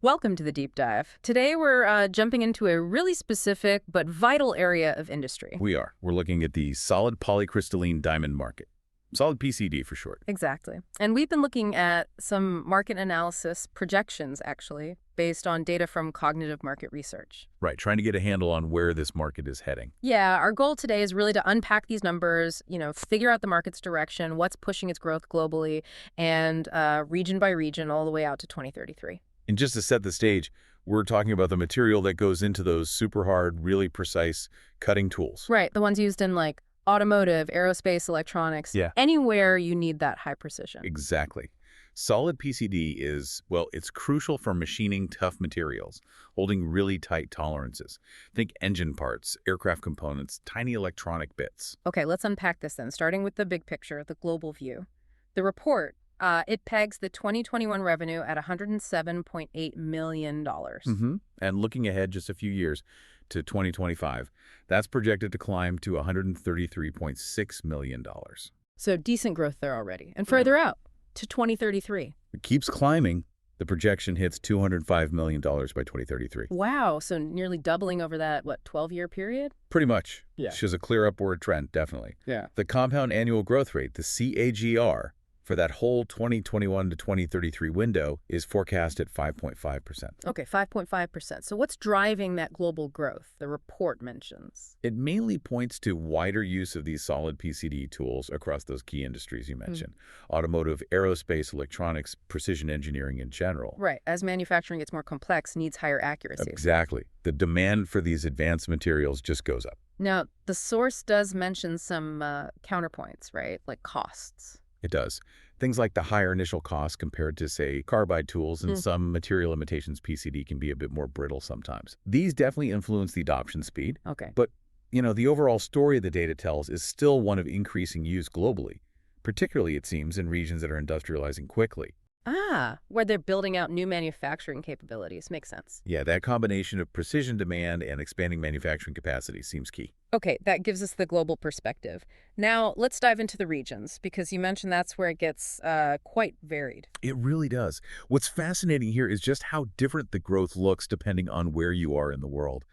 Welcome to the deep dive. Today we're jumping into a really specific but vital area of industry. We're looking at the Solid Polycrystalline Diamond market. Solid PCD for short. Exactly. And we've been looking at some market analysis projections, actually, based on data from cognitive market research. Right, trying to get a handle on where this market is heading. Yeah, our goal today is really to unpack these numbers, figure out the market's direction, what's pushing its growth globally, and region by region all the way out to 2033. And just to set the stage, we're talking about the material that goes into those super hard, really precise cutting tools. Right, the ones used in like automotive, aerospace, electronics, anywhere you need that high precision. Exactly. Solid PCD is, well, it's crucial for machining tough materials, holding really tight tolerances. Think engine parts, aircraft components, tiny electronic bits. Okay, let's unpack this then, starting with the big picture, the global view. The report, it pegs the 2021 revenue at $107.8 million. And looking ahead just a few years to 2025, that's projected to climb to $133.6 million. So decent growth there already. And further out to 2033. It keeps climbing. The projection hits $205 million by 2033. Wow, so nearly doubling over that, 12-year period? Pretty much. Yeah. Shows a clear upward trend, definitely. Yeah. The compound annual growth rate, the CAGR, for that whole 2021 to 2033 window is forecast at 5.5%. Okay, 5.5%. So what's driving that global growth the report mentions? It mainly points to wider use of these solid PCD tools across those key industries you mentioned. Automotive, aerospace, electronics, precision engineering in general. Right, as manufacturing gets more complex, needs higher accuracy. Exactly. The demand for these advanced materials just goes up. Now, the source does mention some counterpoints, right, like costs. It does. Things like the higher initial cost compared to, say, carbide tools and some material imitations PCD can be a bit more brittle sometimes. These definitely influence the adoption speed. Okay. But, the overall story the data tells is still one of increasing use globally, particularly, it seems, in regions that are industrializing quickly. Where they're building out new manufacturing capabilities. Makes sense. Yeah, that combination of precision demand and expanding manufacturing capacity seems key. Okay, that gives us the global perspective. Now, let's dive into the regions, because you mentioned that's where it gets quite varied. It really does. What's fascinating here is just how different the growth looks depending on where you are in the world.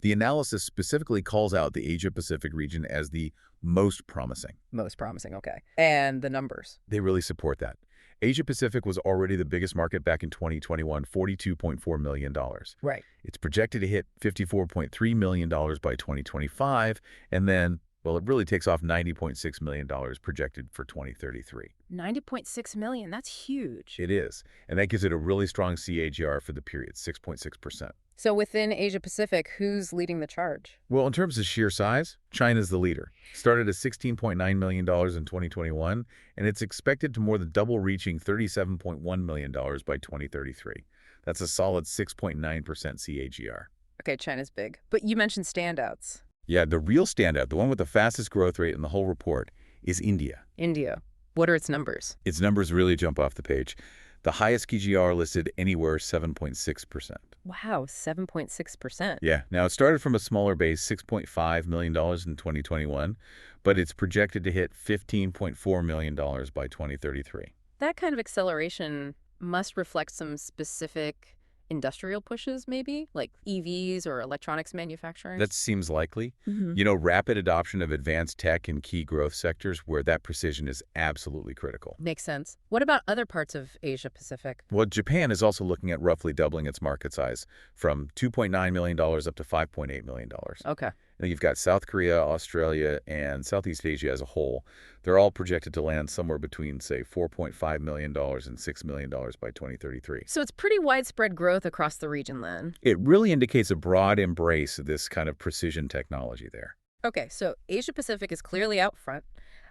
The analysis specifically calls out the Asia-Pacific region as the most promising. Most promising, okay. And the numbers? They really support that. Asia-Pacific was already the biggest market back in 2021, $42.4 million. Right. It's projected to hit $54.3 million by 2025, and then, well, it really takes off $90.6 million projected for 2033. $90.6 million, that's huge. It is, and that gives it a really strong CAGR for the period, 6.6%. So within Asia-Pacific, who's leading the charge? Well, in terms of sheer size, China's the leader. Started at $16.9 million in 2021, and it's expected to more than double, reaching $37.1 million by 2033. That's a solid 6.9% CAGR. Okay, China's big. But you mentioned standouts. Yeah, the real standout, the one with the fastest growth rate in the whole report, is India. India. What are its numbers? Its numbers really jump off the page. The highest CAGR listed anywhere, 7.6%. Wow, 7.6%. Yeah. Now, it started from a smaller base, $6.5 million in 2021, but it's projected to hit $15.4 million by 2033. That kind of acceleration must reflect some specific industrial pushes, maybe, like EVs or electronics manufacturing? That seems likely. Rapid adoption of advanced tech in key growth sectors where that precision is absolutely critical. Makes sense. What about other parts of Asia-Pacific? Well, Japan is also looking at roughly doubling its market size from $2.9 million up to $5.8 million. Okay. And you've got South Korea, Australia, and Southeast Asia as a whole. They're all projected to land somewhere between, say, $4.5 million and $6 million by 2033. So it's pretty widespread growth across the region then. It really indicates a broad embrace of this kind of precision technology there. Okay, so Asia-Pacific is clearly out front.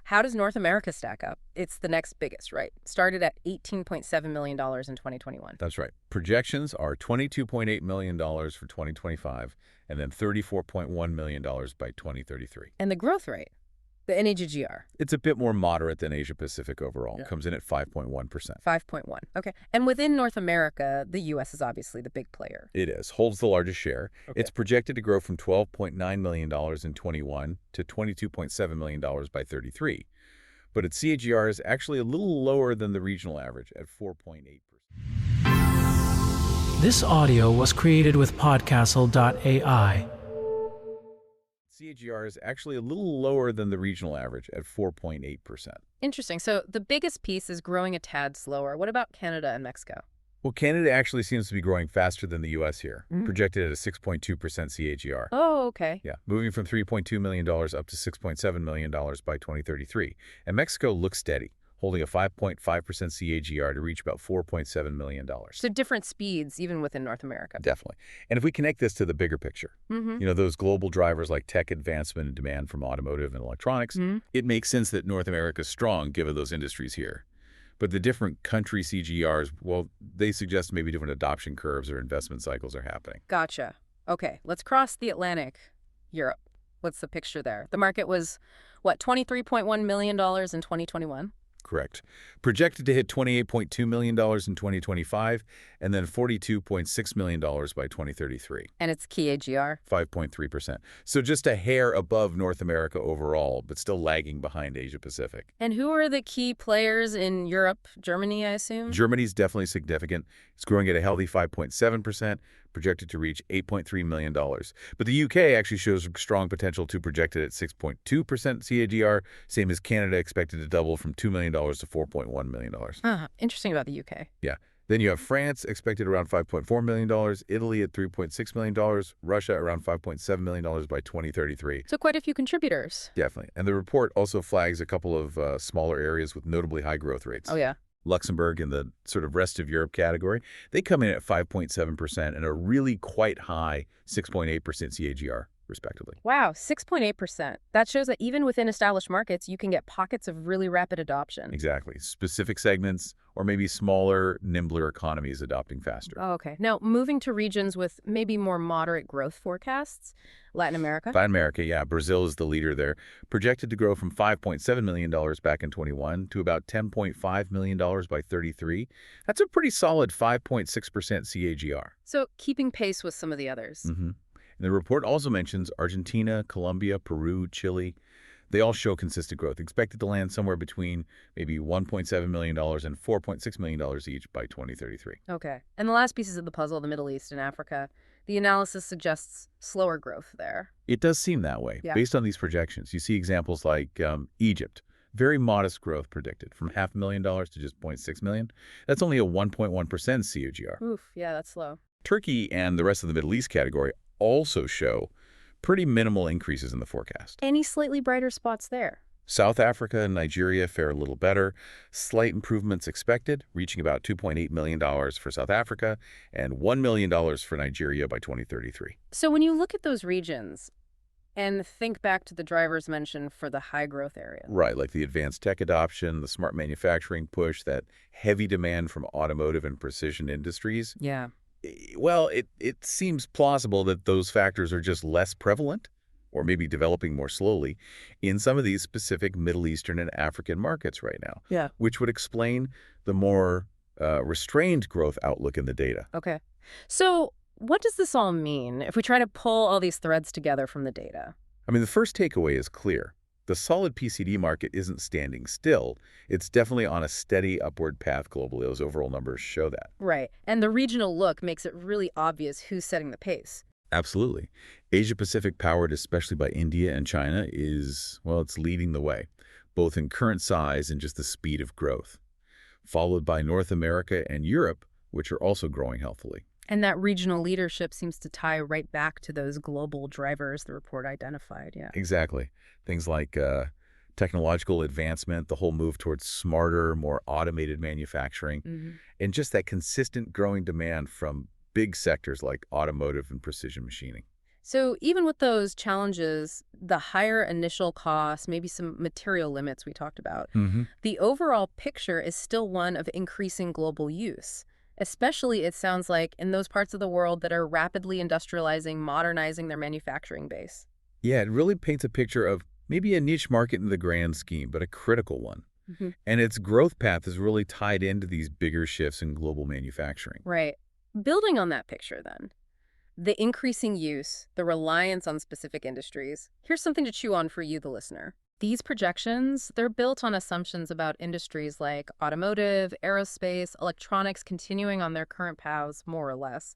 How does North America stack up? It's the next biggest, right? Started at $18.7 million in 2021. That's right. Projections are $22.8 million for 2025 and then $34.1 million by 2033. And the growth rate? The NAGGR. It's a bit more moderate than Asia-Pacific overall. Yeah. Comes in at 5.1%. 5.1. Okay. And within North America, the U.S. is obviously the big player. It is. Holds the largest share. Okay. It's projected to grow from $12.9 million in 21 to $22.7 million by 33. But its CAGR is actually a little lower than the regional average at 4.8%. This audio was created with podcastle.ai. CAGR is actually a little lower than the regional average at 4.8%. Interesting. So the biggest piece is growing a tad slower. What about Canada and Mexico? Well, Canada actually seems to be growing faster than the U.S. here, projected at a 6.2% CAGR. Oh, okay. Yeah, moving from $3.2 million up to $6.7 million by 2033. And Mexico looks steady, holding a 5.5% CAGR to reach about $4.7 million. So different speeds, even within North America. Definitely. And if we connect this to the bigger picture, those global drivers like tech advancement and demand from automotive and electronics, it makes sense that North America is strong given those industries here. But the different country CGRs, well, they suggest maybe different adoption curves or investment cycles are happening. Gotcha. Okay, let's cross the Atlantic. Europe. What's the picture there? The market was, what, $23.1 million in 2021? Correct. Projected to hit $28.2 million in 2025 and then $42.6 million by 2033. And it's CAGR? 5.3%. So just a hair above North America overall, but still lagging behind Asia Pacific. And who are the key players in Europe? Germany, I assume? Germany's definitely significant. It's growing at a healthy 5.7%, projected to reach $8.3 million. But the UK actually shows strong potential to projected at 6.2% CAGR, same as Canada, expected to double from $2 million to $4.1 million. Interesting about the UK. Yeah. Then you have France, expected around $5.4 million, Italy at $3.6 million, Russia around $5.7 million by 2033. So quite a few contributors. Definitely. And the report also flags a couple of smaller areas with notably high growth rates. Oh, yeah. Luxembourg in the sort of rest of Europe category, they come in at 5.7% and a really quite high 6.8% CAGR, respectively. Wow, 6.8%. That shows that even within established markets, you can get pockets of really rapid adoption. Exactly. Specific segments or maybe smaller, nimbler economies adopting faster. Oh, okay. Now, moving to regions with maybe more moderate growth forecasts, Latin America? Latin America, yeah. Brazil is the leader there, projected to grow from $5.7 million back in 21 to about $10.5 million by 33. That's a pretty solid 5.6% CAGR. So keeping pace with some of the others. And the report also mentions Argentina, Colombia, Peru, Chile. They all show consistent growth, expected to land somewhere between maybe $1.7 million and $4.6 million each by 2033. Okay. And the last pieces of the puzzle, the Middle East and Africa, the analysis suggests slower growth there. It does seem that way. Yeah. Based on these projections, you see examples like Egypt. Very modest growth predicted, from $500,000 to just $0.6 million. That's only a 1.1% CAGR. Oof, yeah, that's slow. Turkey and the rest of the Middle East category also show pretty minimal increases in the forecast. Any slightly brighter spots there? South Africa and Nigeria fare a little better. Slight improvements expected, reaching about $2.8 million for South Africa and $1 million for Nigeria by 2033. So when you look at those regions and think back to the drivers mentioned for the high growth area. Right, like the advanced tech adoption, the smart manufacturing push, that heavy demand from automotive and precision industries. Yeah. Well, it seems plausible that those factors are just less prevalent or maybe developing more slowly in some of these specific Middle Eastern and African markets right now. Yeah. Which would explain the more restrained growth outlook in the data. Okay. So what does this all mean if we try to pull all these threads together from the data? I mean, the first takeaway is clear. The solid PCD market isn't standing still. It's definitely on a steady upward path globally. Those overall numbers show that. Right. And the regional look makes it really obvious who's setting the pace. Absolutely. Asia-Pacific, powered especially by India and China, is, well, it's leading the way, both in current size and just the speed of growth, followed by North America and Europe, which are also growing healthily. And that regional leadership seems to tie right back to those global drivers the report identified, yeah. Exactly. Things like technological advancement, the whole move towards smarter, more automated manufacturing, and just that consistent growing demand from big sectors like automotive and precision machining. So even with those challenges, the higher initial costs, maybe some material limits we talked about, the overall picture is still one of increasing global use. Especially, it sounds like, in those parts of the world that are rapidly industrializing, modernizing their manufacturing base. Yeah, it really paints a picture of maybe a niche market in the grand scheme, but a critical one. And its growth path is really tied into these bigger shifts in global manufacturing. Right. Building on that picture, then, the increasing use, the reliance on specific industries, here's something to chew on for you, the listener. These projections, they're built on assumptions about industries like automotive, aerospace, electronics continuing on their current paths, more or less.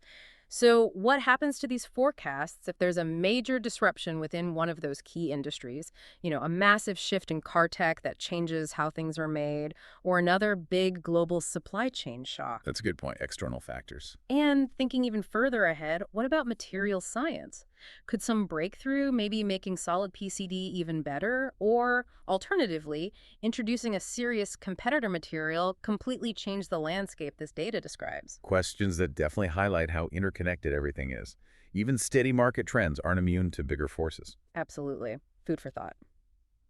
So, what happens to these forecasts if there's a major disruption within one of those key industries? A massive shift in car tech that changes how things are made, or another big global supply chain shock? That's a good point. External factors. And thinking even further ahead, what about material science? Could some breakthrough, maybe making solid PCD even better, or alternatively, introducing a serious competitor material, completely change the landscape this data describes? Questions that definitely highlight how interconnected everything is. Even steady market trends aren't immune to bigger forces. Absolutely. Food for thought.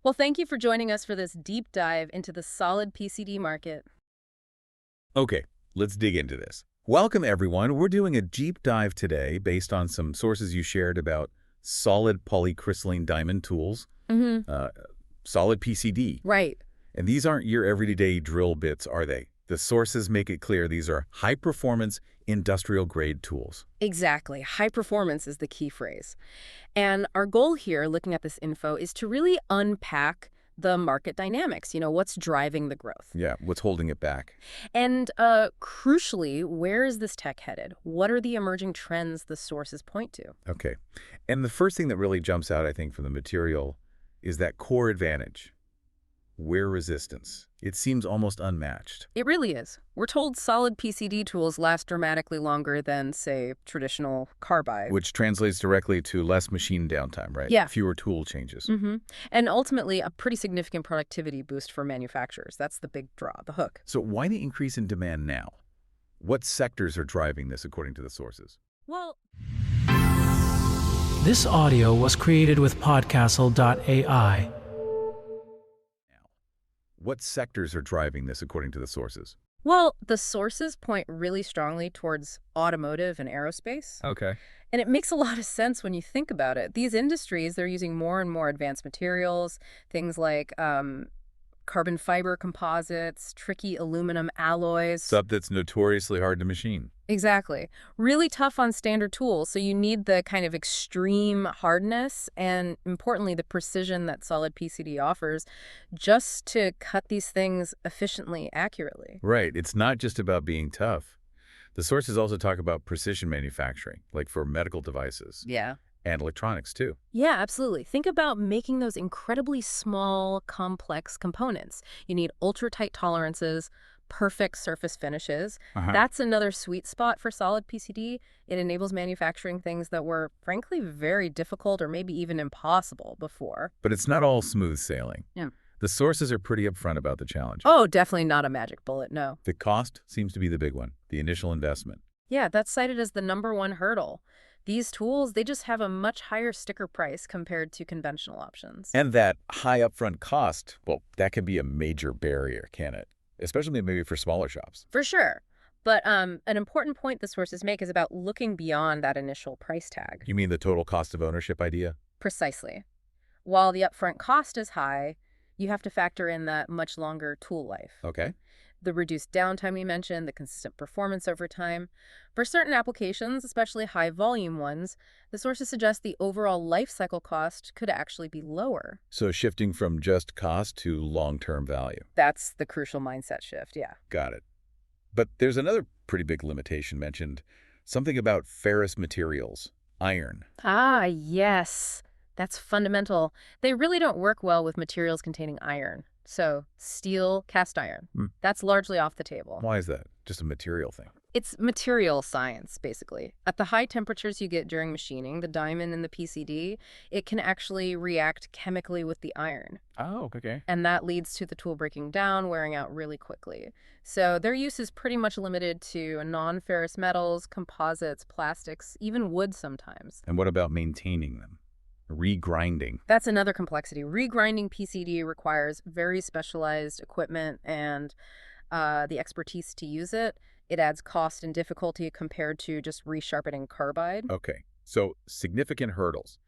Well, thank you for joining us for this deep dive into the solid PCD market. Okay, let's dig into this. Welcome, everyone. We're doing a deep dive today based on some sources you shared about solid polycrystalline diamond tools, uh, solid PCD. Right. And these aren't your everyday drill bits, are they? The sources make it clear these are high-performance, industrial-grade tools. Exactly. High performance is the key phrase. And our goal here, looking at this info, is to really unpack the market dynamics, what's driving the growth. Yeah, what's holding it back? And crucially, where is this tech headed? What are the emerging trends the sources point to? Okay. And the first thing that really jumps out, I think, from the material is that core advantage, wear resistance. It seems almost unmatched. It really is. We're told solid PCD tools last dramatically longer than, say, traditional carbide. Which translates directly to less machine downtime, right? Yeah. Fewer tool changes. And ultimately, a pretty significant productivity boost for manufacturers. That's the big draw, the hook. So why the increase in demand now? What sectors are driving this according to the sources? Well, This audio was created with Podcastle.ai. What sectors are driving this according to the sources? the sources point really strongly towards automotive and aerospace. Okay. And it makes a lot of sense when you think about it. These industries, they're using more and more advanced materials, things like carbon fiber composites, tricky aluminum alloys. Stuff that's notoriously hard to machine. Exactly. Really tough on standard tools, so you need the kind of extreme hardness and, importantly, the precision that solid PCD offers just to cut these things efficiently, accurately. Right. It's not just about being tough. The sources also talk about precision manufacturing, like for medical devices Yeah. and electronics, too. Yeah, absolutely. Think about making those incredibly small, complex components. You need ultra-tight tolerances, perfect surface finishes. That's another sweet spot for solid PCD. It enables manufacturing things that were, frankly, very difficult or maybe even impossible before. But it's not all smooth sailing. Yeah. The sources are pretty upfront about the challenge. Oh, definitely not a magic bullet, no. The cost seems to be the big one, the initial investment. Yeah, that's cited as the #1 hurdle. These tools, they just have a much higher sticker price compared to conventional options. And that high upfront cost, well, that can be a major barrier, can it? Especially maybe for smaller shops. For sure. But an important point the sources make is about looking beyond that initial price tag. You mean the total cost of ownership idea? Precisely. While the upfront cost is high, you have to factor in that much longer tool life. Okay. The reduced downtime you mentioned, the consistent performance over time. For certain applications, especially high-volume ones, the sources suggest the overall life cycle cost could actually be lower. So shifting from just cost to long-term value. That's the crucial mindset shift, yeah. Got it. But there's another pretty big limitation mentioned, something about ferrous materials, iron. Ah, yes. That's fundamental. They really don't work well with materials containing iron. So, steel, cast iron. That's largely off the table. Why is that? Just a material thing. It's material science, basically. At the high temperatures you get during machining, the diamond in the PCD, it can actually react chemically with the iron. Oh, okay. And that leads to the tool breaking down, wearing out really quickly. So their use is pretty much limited to non-ferrous metals, composites, plastics, even wood sometimes. And what about maintaining them? Regrinding. That's another complexity. Regrinding PCD requires very specialized equipment and the expertise to use it. It adds cost and difficulty compared to just resharpening carbide. Okay, so significant hurdles.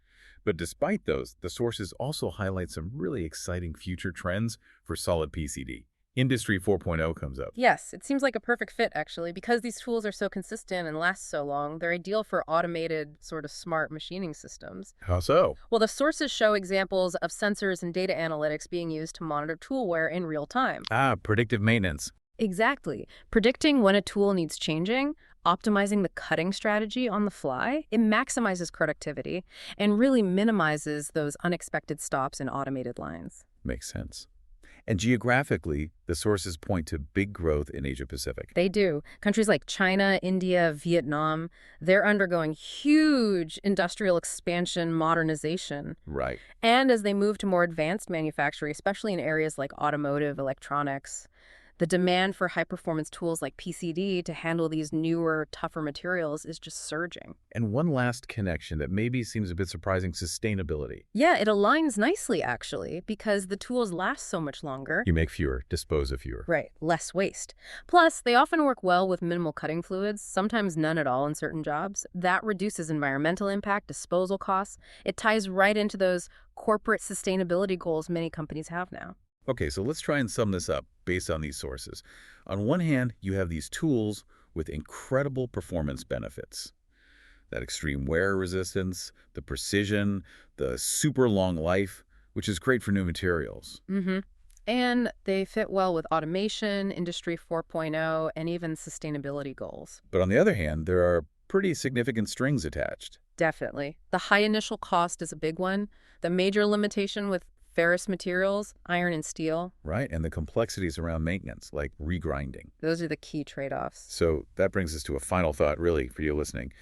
But despite those, the sources also highlight some really exciting future trends for solid PCD. Industry 4.0 comes up. Yes, it seems like a perfect fit, actually. Because these tools are so consistent and last so long, they're ideal for automated, sort of smart machining systems. How so? Well, the sources show examples of sensors and data analytics being used to monitor tool wear in real time. Ah, predictive maintenance. Exactly. Predicting when a tool needs changing, optimizing the cutting strategy on the fly, it maximizes productivity and really minimizes those unexpected stops in automated lines. Makes sense. And geographically, the sources point to big growth in Asia-Pacific. They do. Countries like China, India, Vietnam, they're undergoing huge industrial expansion, modernization. Right. And as they move to more advanced manufacturing, especially in areas like automotive, electronics, the demand for high-performance tools like PCD to handle these newer, tougher materials is just surging. And one last connection that maybe seems a bit surprising, sustainability. Yeah, it aligns nicely, actually, because the tools last so much longer. You make fewer, dispose of fewer. Right, less waste. Plus, they often work well with minimal cutting fluids, sometimes none at all in certain jobs. That reduces environmental impact, disposal costs. It ties right into those corporate sustainability goals many companies have now. Okay, so let's try and sum this up based on these sources. On one hand, you have these tools with incredible performance benefits. That extreme wear resistance, the precision, the super long life, which is great for new materials. And they fit well with automation, Industry 4.0, and even sustainability goals. But on the other hand, there are pretty significant strings attached. Definitely. The high initial cost is a big one. The major limitation with ferrous materials, iron and steel, Right, and the complexities around maintenance, like regrinding. those are the key trade-offs. So that brings us to a final thought, really, for you listening.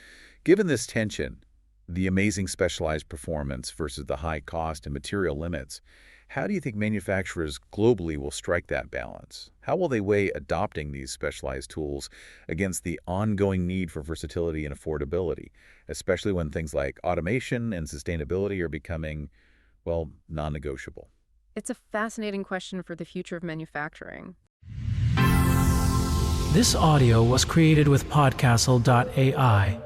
Given this tension, the amazing specialized performance versus the high cost and material limits, how do you think manufacturers globally will strike that balance? How will they weigh adopting these specialized tools against the ongoing need for versatility and affordability, especially when things like automation and sustainability are becoming, well, non-negotiable? It's a fascinating question for the future of manufacturing. This audio was created with Podcastle.ai.